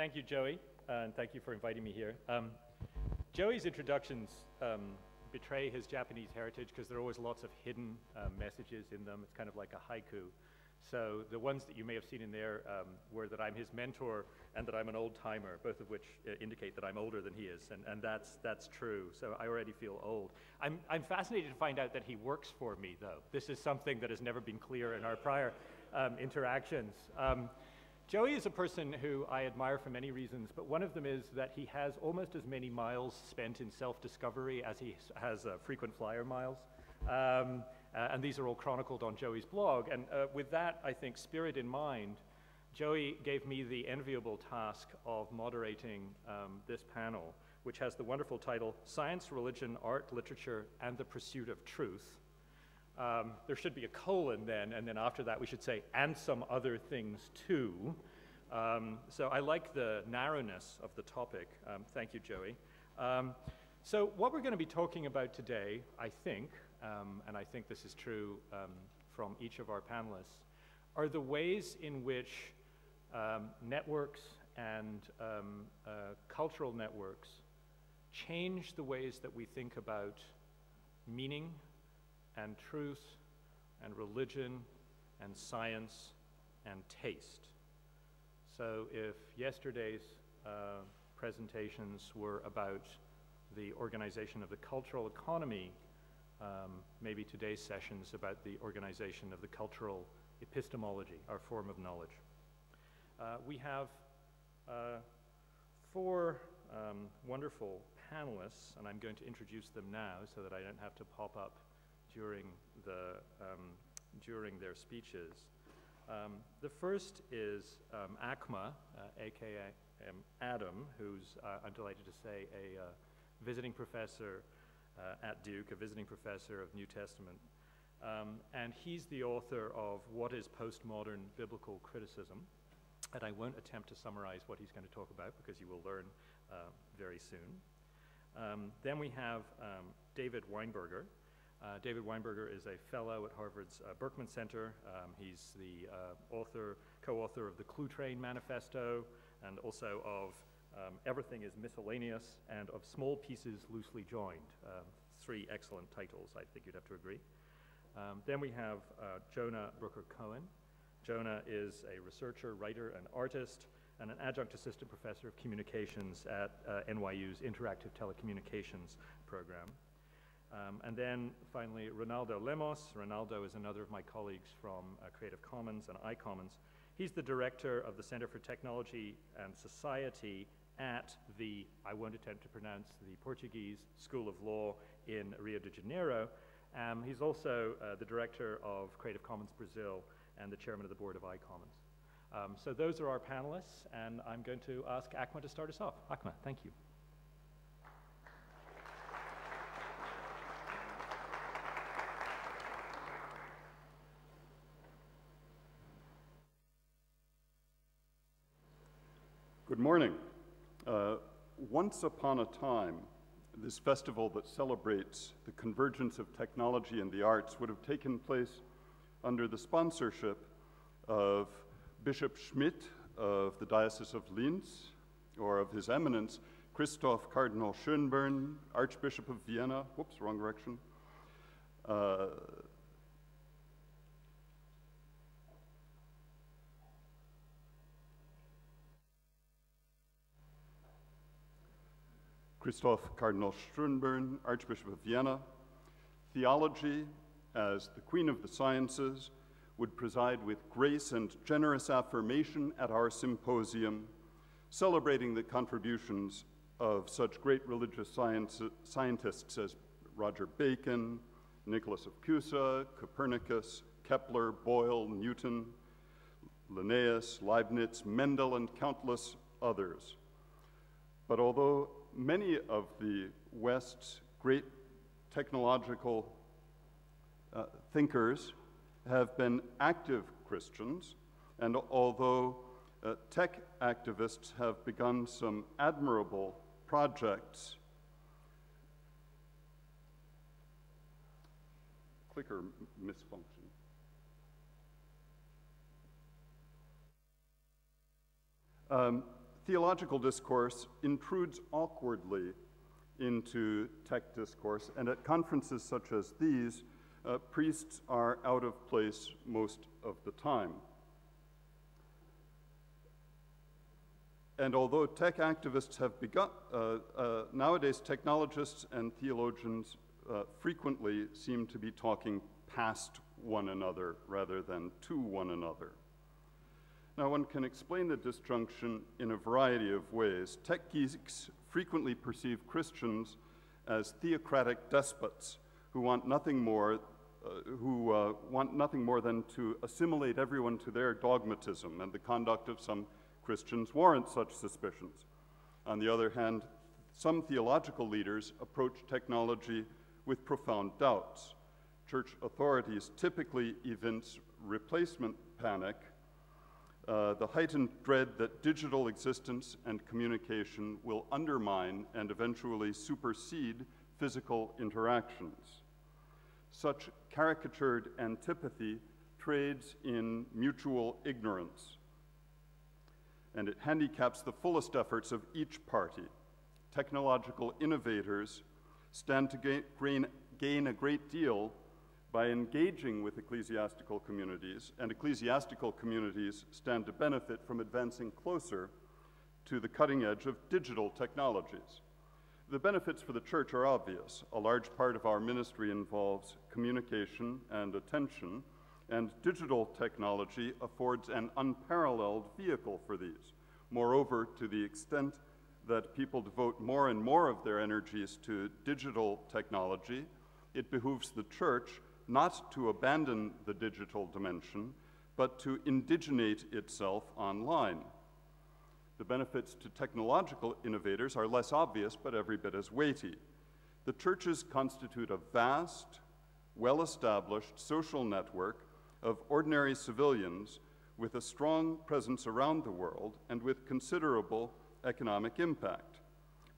Thank you, Joey, and thank you for inviting me here. Joey's introductions betray his Japanese heritage because there are always lots of hidden messages in them. It's kind of like a haiku. So the ones that you may have seen in there were that I'm his mentor and that I'm an old timer, both of which indicate that I'm older than he is, and that's true. So I already feel old. I'm fascinated to find out that he works for me, though. This is something that has never been clear in our prior interactions. Joey is a person who I admire for many reasons, but one of them is that he has almost as many miles spent in self-discovery as he has frequent flyer miles. And these are all chronicled on Joey's blog. And with that, I think, spirit in mind, Joey gave me the enviable task of moderating this panel, which has the wonderful title, Science, Religion, Art, Literature, and the Pursuit of Truth. There should be a colon then, and then after that we should say, and some other things too. So I like the narrowness of the topic. Thank you, Joey. So what we're going to be talking about today, I think, and I think this is true from each of our panelists, are the ways in which networks and cultural networks change the ways that we think about meaning and truth and religion and science and taste. So if yesterday's presentations were about the organization of the cultural economy, maybe today's session is about the organization of the cultural epistemology, our form of knowledge. We have four wonderful panelists, and I'm going to introduce them now so that I don't have to pop up during their speeches. The first is Akma, aka Adam, who's, I'm delighted to say, a visiting professor at Duke, a visiting professor of New Testament. And he's the author of What is Postmodern Biblical Criticism? And I won't attempt to summarize what he's going to talk about because you will learn very soon. Then we have David Weinberger. David Weinberger is a fellow at Harvard's Berkman Center. He's the co-author of the Clue Train Manifesto and also of Everything is Miscellaneous and of Small Pieces Loosely Joined. Three excellent titles, I think you'd have to agree. Then we have Jonah Brooker-Cohen. Jonah is a researcher, writer, and artist, and an adjunct assistant professor of communications at NYU's Interactive Telecommunications program. And then finally, Ronaldo Lemos. Ronaldo is another of my colleagues from Creative Commons and iCommons. He's the director of the Center for Technology and Society at the, I won't attempt to pronounce the Portuguese School of Law in Rio de Janeiro. He's also the director of Creative Commons Brazil and the chairman of the board of iCommons. So those are our panelists, and I'm going to ask Akma to start us off. Akma, thank you. Good morning. Once upon a time, this festival that celebrates the convergence of technology and the arts would have taken place under the sponsorship of Bishop Schmidt of the Diocese of Linz, or of His Eminence Christoph Cardinal Schönborn, Archbishop of Vienna. Whoops, wrong direction. Christoph Cardinal Schönborn, Archbishop of Vienna. Theology, as the Queen of the Sciences, would preside with grace and generous affirmation at our symposium, celebrating the contributions of such great religious scientists as Roger Bacon, Nicholas of Cusa, Copernicus, Kepler, Boyle, Newton, Linnaeus, Leibniz, Mendel, and countless others. But although many of the West's great technological thinkers have been active Christians, and although tech activists have begun some admirable projects, clicker misfunction. theological discourse intrudes awkwardly into tech discourse, and at conferences such as these, priests are out of place most of the time. And although tech activists have begun, nowadays technologists and theologians frequently seem to be talking past one another rather than to one another. Now, one can explain the disjunction in a variety of ways. Tech geeks frequently perceive Christians as theocratic despots who want nothing more than to assimilate everyone to their dogmatism, and the conduct of some Christians warrant such suspicions. On the other hand, some theological leaders approach technology with profound doubts. Church authorities typically evince replacement panic, the heightened dread that digital existence and communication will undermine and eventually supersede physical interactions. Such caricatured antipathy trades in mutual ignorance, and it handicaps the fullest efforts of each party. Technological innovators stand to gain a great deal by engaging with ecclesiastical communities, and ecclesiastical communities stand to benefit from advancing closer to the cutting edge of digital technologies. The benefits for the church are obvious. A large part of our ministry involves communication and attention, and digital technology affords an unparalleled vehicle for these. Moreover, to the extent that people devote more and more of their energies to digital technology, it behooves the church not to abandon the digital dimension, but to indigenate itself online. The benefits to technological innovators are less obvious, but every bit as weighty. The churches constitute a vast, well-established social network of ordinary civilians with a strong presence around the world and with considerable economic impact.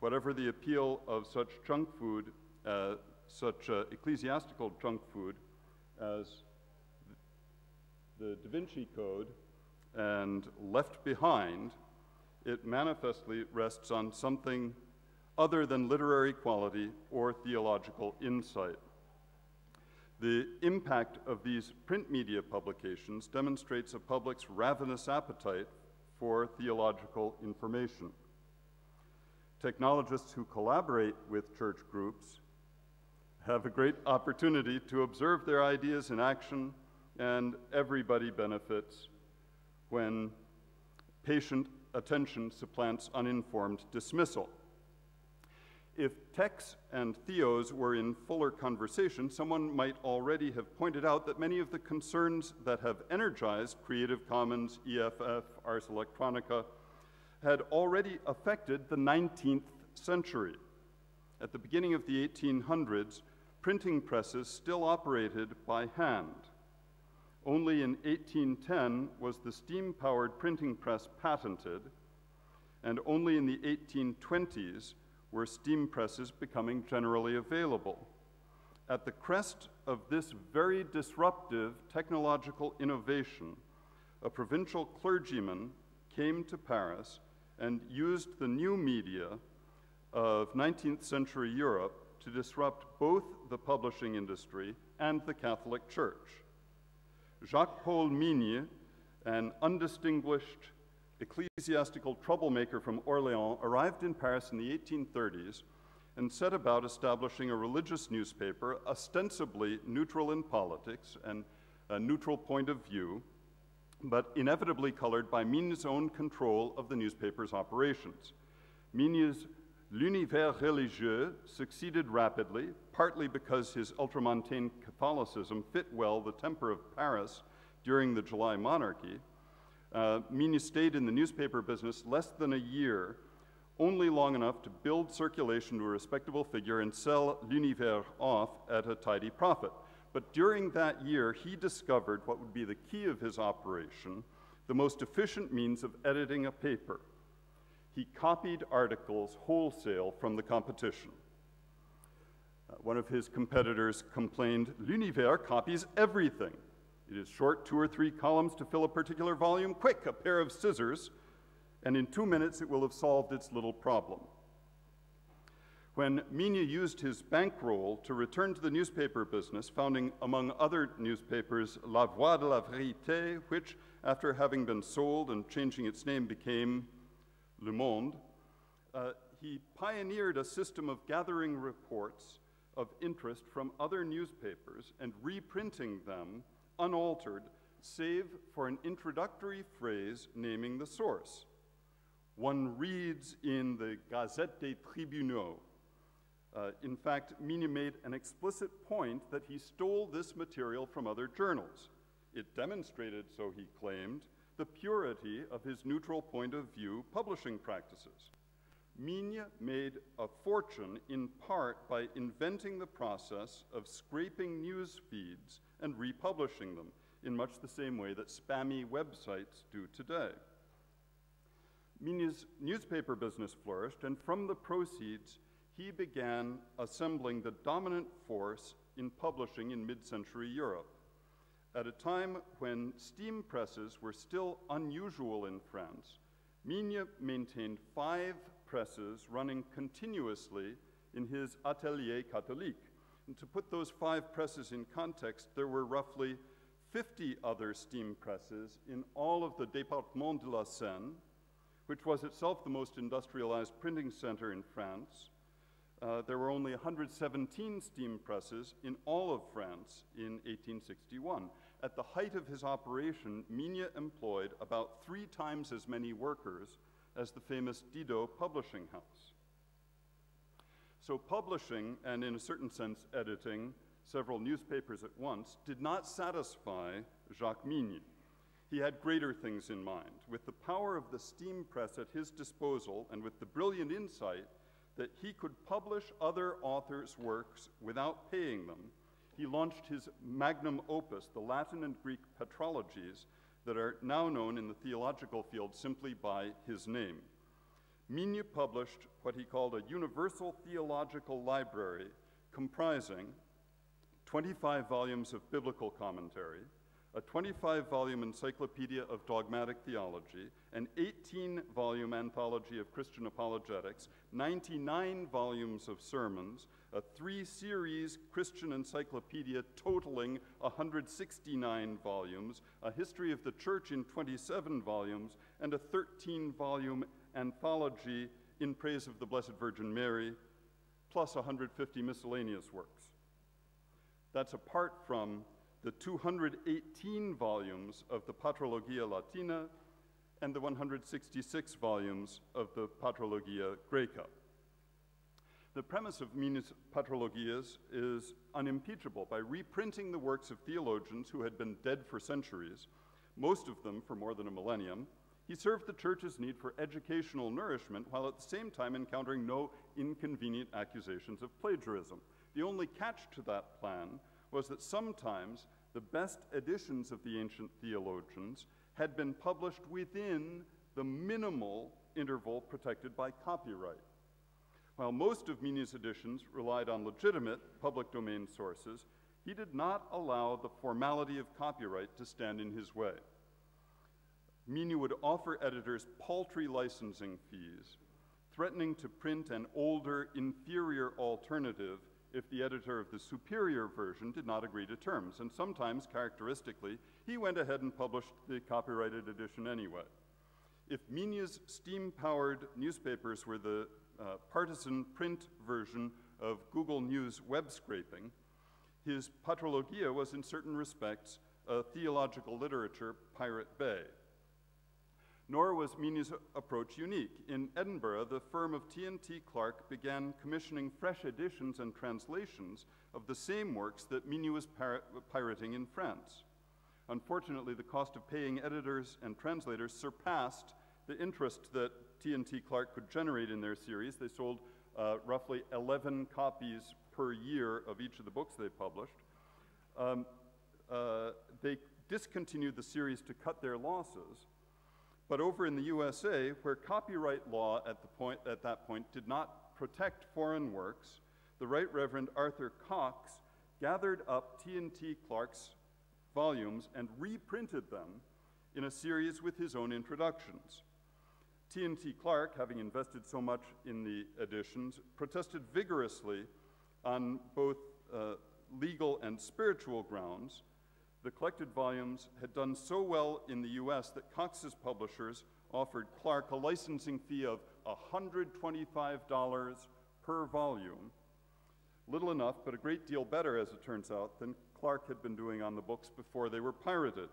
Whatever the appeal of such junk food, ecclesiastical junk food as the Da Vinci Code and Left Behind, it manifestly rests on something other than literary quality or theological insight. The impact of these print media publications demonstrates a public's ravenous appetite for theological information. Technologists who collaborate with church groups have a great opportunity to observe their ideas in action, and everybody benefits when patient attention supplants uninformed dismissal. If techs and theos were in fuller conversation, someone might already have pointed out that many of the concerns that have energized Creative Commons, EFF, Ars Electronica, had already affected the 19th century. At the beginning of the 1800s, printing presses still operated by hand. Only in 1810 was the steam-powered printing press patented, and only in the 1820s were steam presses becoming generally available. At the crest of this very disruptive technological innovation, a provincial clergyman came to Paris and used the new media of 19th century Europe to disrupt both the publishing industry and the Catholic Church. Jacques-Paul Migne, an undistinguished ecclesiastical troublemaker from Orléans, arrived in Paris in the 1830s and set about establishing a religious newspaper ostensibly neutral in politics and a neutral point of view, but inevitably colored by Migne's own control of the newspaper's operations. Migne's L'Univers religieux succeeded rapidly, partly because his ultramontane Catholicism fit well the temper of Paris during the July monarchy. Migne stayed in the newspaper business less than a year, only long enough to build circulation to a respectable figure and sell L'Univers off at a tidy profit. But during that year, he discovered what would be the key of his operation, the most efficient means of editing a paper. He copied articles wholesale from the competition. One of his competitors complained, "L'Univers copies everything. It is short 2 or 3 columns to fill a particular volume. Quick, a pair of scissors, and in 2 minutes it will have solved its little problem. When Migne used his bankroll to return to the newspaper business, founding, among other newspapers, La Voix de la Vérité, which, after having been sold and changing its name, became Le Monde, he pioneered a system of gathering reports of interest from other newspapers and reprinting them unaltered, save for an introductory phrase naming the source. One reads in the Gazette des Tribunaux. In fact, Migne made an explicit point that he stole this material from other journals. It demonstrated, so he claimed, the purity of his neutral point of view publishing practices. Migne made a fortune in part by inventing the process of scraping news feeds and republishing them in much the same way that spammy websites do today. Migne's newspaper business flourished, and from the proceeds, he began assembling the dominant force in publishing in mid-century Europe. At a time when steam presses were still unusual in France, Migne maintained 5 presses running continuously in his Atelier Catholique. And to put those 5 presses in context, there were roughly 50 other steam presses in all of the Département de la Seine, which was itself the most industrialized printing center in France. There were only 117 steam presses in all of France in 1861. At the height of his operation, Migne employed about 3 times as many workers as the famous Didot publishing house. So publishing, and in a certain sense editing, several newspapers at once did not satisfy Jacques Migne. He had greater things in mind. With the power of the steam press at his disposal and with the brilliant insight that he could publish other authors' works without paying them, he launched his magnum opus, the Latin and Greek patrologies that are now known in the theological field simply by his name. Migne published what he called a universal theological library comprising 25 volumes of biblical commentary, a 25-volume encyclopedia of dogmatic theology, an 18-volume anthology of Christian apologetics, 99 volumes of sermons, a 3-series Christian encyclopedia totaling 169 volumes, a history of the church in 27 volumes, and a 13-volume anthology in praise of the Blessed Virgin Mary, plus 150 miscellaneous works. That's apart from the 218 volumes of the Patrologia Latina and the 166 volumes of the Patrologia Graeca. The premise of Migne's Patrologias is unimpeachable. By reprinting the works of theologians who had been dead for centuries, most of them for more than a millennium, he served the church's need for educational nourishment while at the same time encountering no inconvenient accusations of plagiarism. The only catch to that plan was that sometimes the best editions of the ancient theologians had been published within the minimal interval protected by copyright. While most of Migne's editions relied on legitimate public domain sources, he did not allow the formality of copyright to stand in his way. Migne would offer editors paltry licensing fees, threatening to print an older, inferior alternative if the editor of the superior version did not agree to terms. And sometimes, characteristically, he went ahead and published the copyrighted edition anyway. If Migne's steam-powered newspapers were the partisan print version of Google News web scraping, his Patrologia was in certain respects a theological literature Pirate Bay. Nor was Migne's approach unique. In Edinburgh, the firm of T&T Clark began commissioning fresh editions and translations of the same works that Migne was pirating in France. Unfortunately, the cost of paying editors and translators surpassed the interest that T&T Clark could generate in their series. They sold roughly 11 copies per year of each of the books they published. They discontinued the series to cut their losses. But over in the USA, where copyright law at that point did not protect foreign works, the Right Reverend Arthur Cox gathered up T&T Clark's volumes and reprinted them in a series with his own introductions. T&T Clark, having invested so much in the editions, protested vigorously on both legal and spiritual grounds. The collected volumes had done so well in the US that Cox's publishers offered Clark a licensing fee of $125 per volume. Little enough, but a great deal better, as it turns out, than Clark had been doing on the books before they were pirated.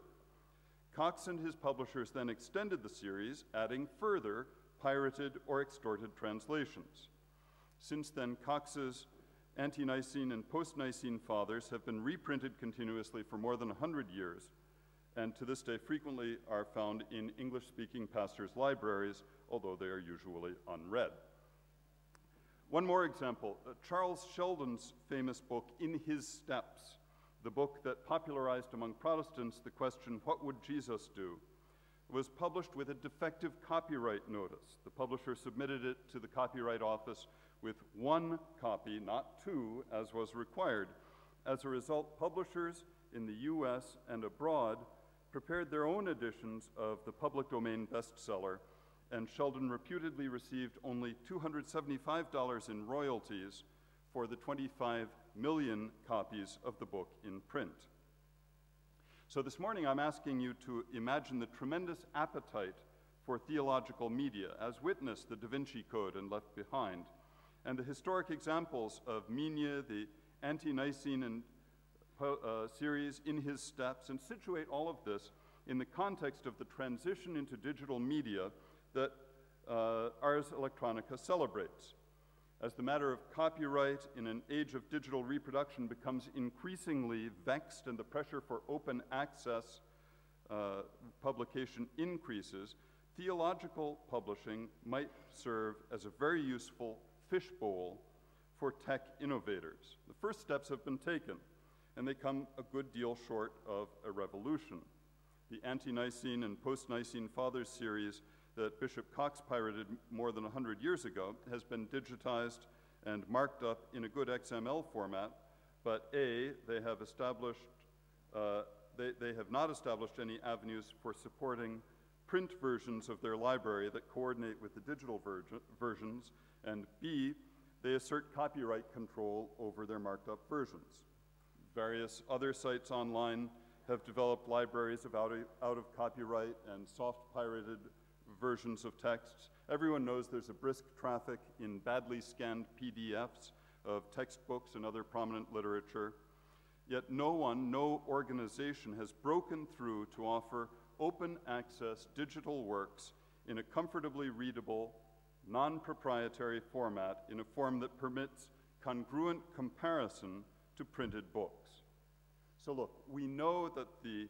Cox and his publishers then extended the series, adding further pirated or extorted translations. Since then, Cox's ante-Nicene and post-Nicene fathers have been reprinted continuously for more than 100 years, and to this day frequently are found in English-speaking pastors' libraries, although they are usually unread. One more example, Charles Sheldon's famous book, In His Steps, the book that popularized among Protestants the question, what would Jesus do, was published with a defective copyright notice. The publisher submitted it to the Copyright Office with one copy, not two, as was required. As a result, publishers in the US and abroad prepared their own editions of the public domain bestseller, and Sheldon reputedly received only $275 in royalties for the 25 million copies of the book in print. So this morning I'm asking you to imagine the tremendous appetite for theological media, as witness the Da Vinci Code and Left Behind, and the historic examples of Migne, the ante-Nicene and series, In His Steps, and situate all of this in the context of the transition into digital media that Ars Electronica celebrates. As the matter of copyright in an age of digital reproduction becomes increasingly vexed and the pressure for open access publication increases, theological publishing might serve as a very useful fishbowl for tech innovators. The first steps have been taken, and they come a good deal short of a revolution. The ante-Nicene and post-Nicene Fathers series that Bishop Cox pirated more than 100 years ago has been digitized and marked up in a good XML format, but A, they have not established any avenues for supporting print versions of their library that coordinate with the digital versions, and B, they assert copyright control over their marked up versions. Various other sites online have developed libraries of out of copyright and soft pirated versions of texts. Everyone knows there's a brisk traffic in badly scanned PDFs of textbooks and other prominent literature. Yet no organization has broken through to offer open access digital works in a comfortably readable, non-proprietary format, in a form that permits congruent comparison to printed books. So look, we know that the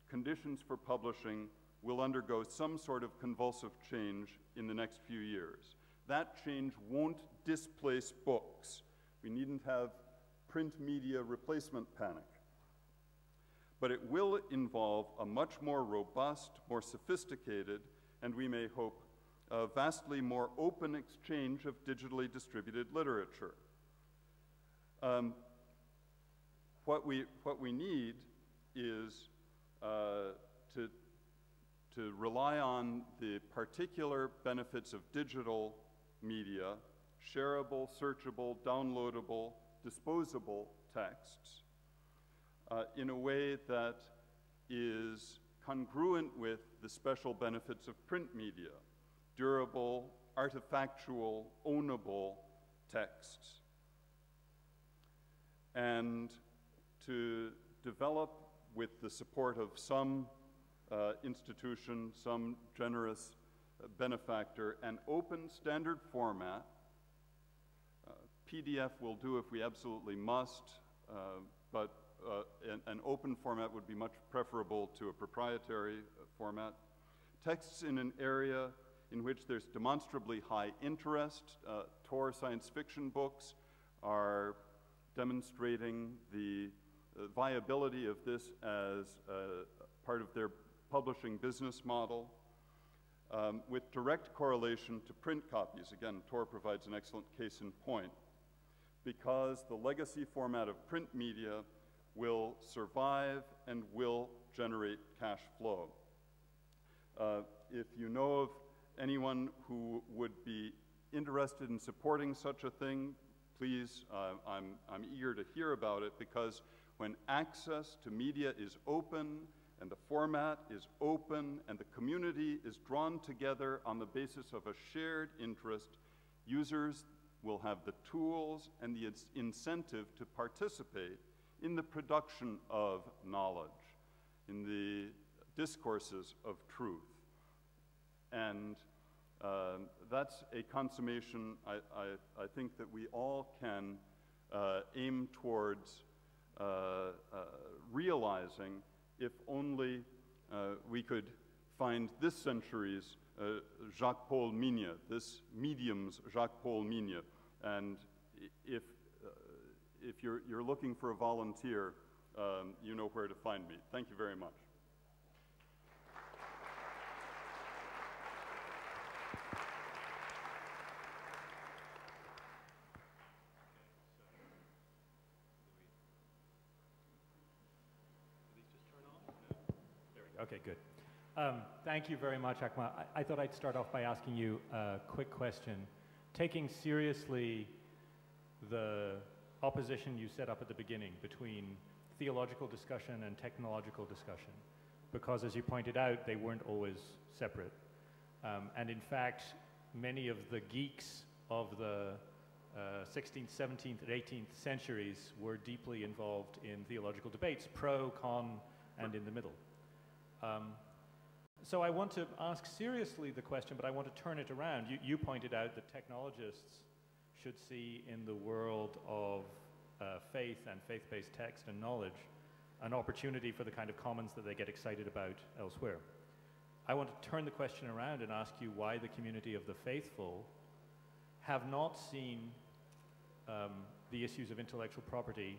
conditions for publishing will undergo some sort of convulsive change in the next few years. That change won't displace books. We needn't have print media replacement panic. But it will involve a much more robust, more sophisticated, and we may hope, a vastly more open exchange of digitally distributed literature. What we need is to rely on the particular benefits of digital media, shareable, searchable, downloadable, disposable texts, in a way that is congruent with the special benefits of print media, durable, artifactual, ownable texts, and to develop, with the support of some institution, some generous benefactor, an open standard format. PDF will do if we absolutely must, but an open format would be much preferable to a proprietary format. Texts in an area in which there's demonstrably high interest. Tor science fiction books are demonstrating the viability of this as part of their publishing business model, with direct correlation to print copies. Again, Tor provides an excellent case in point, because the legacy format of print media will survive and will generate cash flow. If you know of anyone who would be interested in supporting such a thing, please, I'm eager to hear about it, because when access to media is open and the format is open and the community is drawn together on the basis of a shared interest, users will have the tools and the incentive to participate in the production of knowledge, in the discourses of truth. And that's a consummation I think that we all can aim towards realizing, if only we could find this century's Jacques-Paul Migne, this medium's Jacques-Paul Migne. And if you're looking for a volunteer, you know where to find me. Thank you very much. Okay, good. Thank you very much, Akma. I thought I'd start off by asking you a quick question. Taking seriously the opposition you set up at the beginning between theological discussion and technological discussion, because as you pointed out, they weren't always separate. And in fact, many of the geeks of the 16th, 17th, and 18th centuries were deeply involved in theological debates, pro, con, and in the middle. So I want to ask seriously the question, but I want to turn it around. You pointed out that technologists should see in the world of faith and faith-based text and knowledge an opportunity for the kind of commons that they get excited about elsewhere. I want to turn the question around and ask you why the community of the faithful have not seen the issues of intellectual property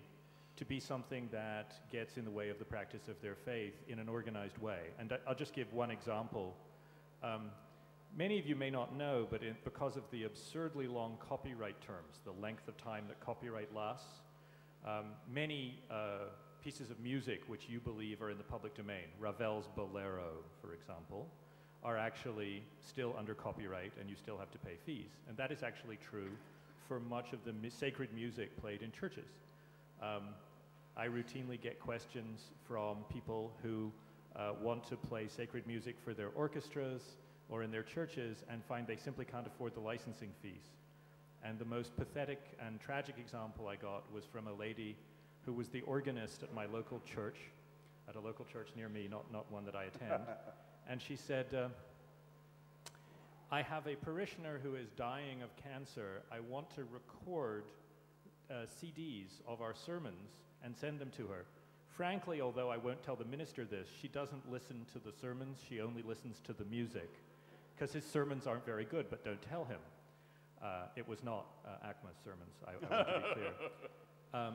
to be something that gets in the way of the practice of their faith in an organized way. And I'll just give one example. Many of you may not know, but because of the absurdly long copyright terms, the length of time that copyright lasts, many pieces of music which you believe are in the public domain, Ravel's Bolero, for example, are actually still under copyright and you still have to pay fees. And that is actually true for much of the sacred music played in churches. I routinely get questions from people who want to play sacred music for their orchestras or in their churches and find they simply can't afford the licensing fees. And the most pathetic and tragic example I got was from a lady who was the organist at my local church, at a local church near me, not one that I attend. And she said, I have a parishioner who is dying of cancer. I want to record CDs of our sermons and send them to her. Frankly, although I won't tell the minister this, she doesn't listen to the sermons, she only listens to the music, because his sermons aren't very good, but don't tell him. It was not Akma's sermons, I want to be clear.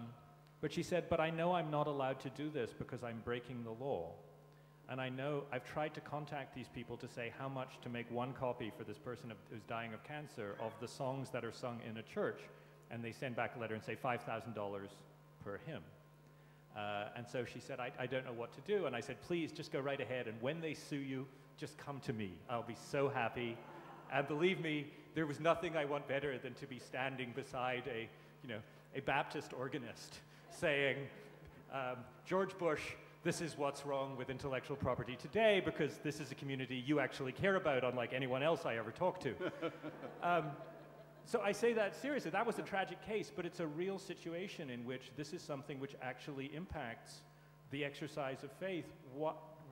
But she said, but I know I'm not allowed to do this because I'm breaking the law. And I know I've tried to contact these people to say how much to make one copy for this person who's dying of cancer of the songs that are sung in a church. And they send back a letter and say $5,000 per hymn. And so she said, I don't know what to do. And I said, please just go right ahead. And when they sue you, just come to me. I'll be so happy. And believe me, there was nothing I want better than to be standing beside a Baptist organist saying, George Bush, this is what's wrong with intellectual property today because this is a community you actually care about, unlike anyone else I ever talked to. So I say that seriously. That was a tragic case, but it's a real situation in which this is something which actually impacts the exercise of faith.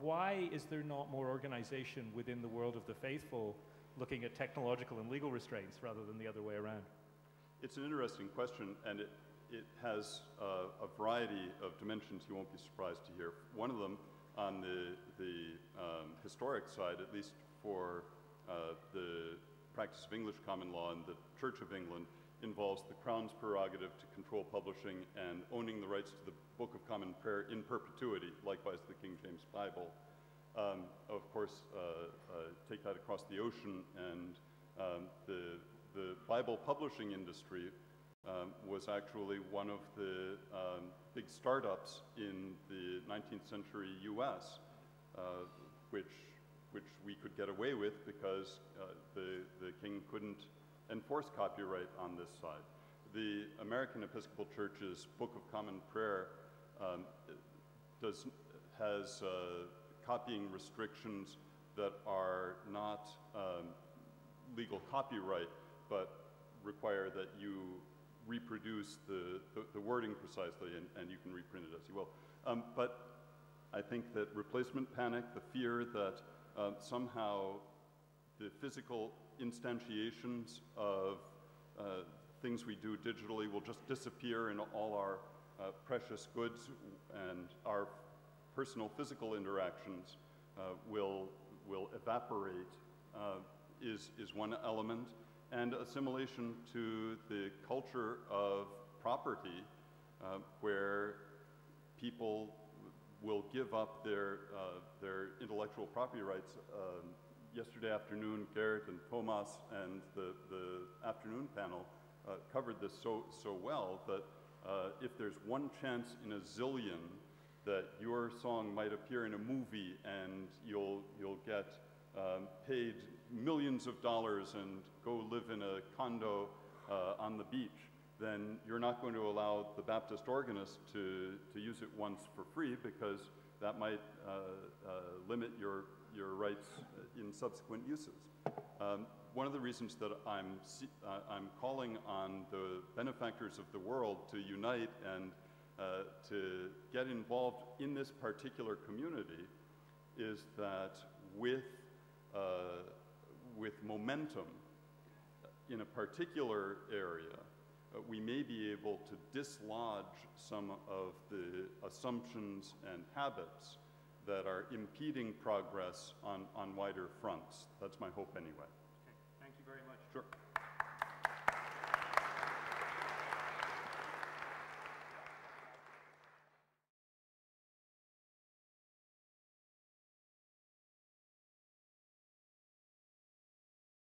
Why is there not more organization within the world of the faithful looking at technological and legal restraints rather than the other way around? It's an interesting question, and it has a variety of dimensions you won't be surprised to hear. One of them, on the historic side, at least for the practice of English common law and the Church of England, involves the Crown's prerogative to control publishing and owning the rights to the Book of Common Prayer in perpetuity, likewise the King James Bible. Of course, take that across the ocean, and the Bible publishing industry was actually one of the big startups in the 19th century US, which which we could get away with because the king couldn't enforce copyright on this side. The American Episcopal Church's Book of Common Prayer has copying restrictions that are not legal copyright, but require that you reproduce the wording precisely, and you can reprint it as you will. But I think that replacement panic, the fear that somehow the physical instantiations of things we do digitally will just disappear in all our precious goods, and our personal physical interactions will evaporate is one element, and assimilation to the culture of property where people will give up their intellectual property rights. Yesterday afternoon, Garrett and Thomas and the afternoon panel covered this so well that if there's one chance in a zillion that your song might appear in a movie and you'll get paid millions of dollars and go live in a condo on the beach, then you're not going to allow the Baptist organist to use it once for free, because that might limit your rights in subsequent uses. One of the reasons that I'm calling on the benefactors of the world to unite and to get involved in this particular community is that with momentum in a particular area, we may be able to dislodge some of the assumptions and habits that are impeding progress on wider fronts. That's my hope anyway.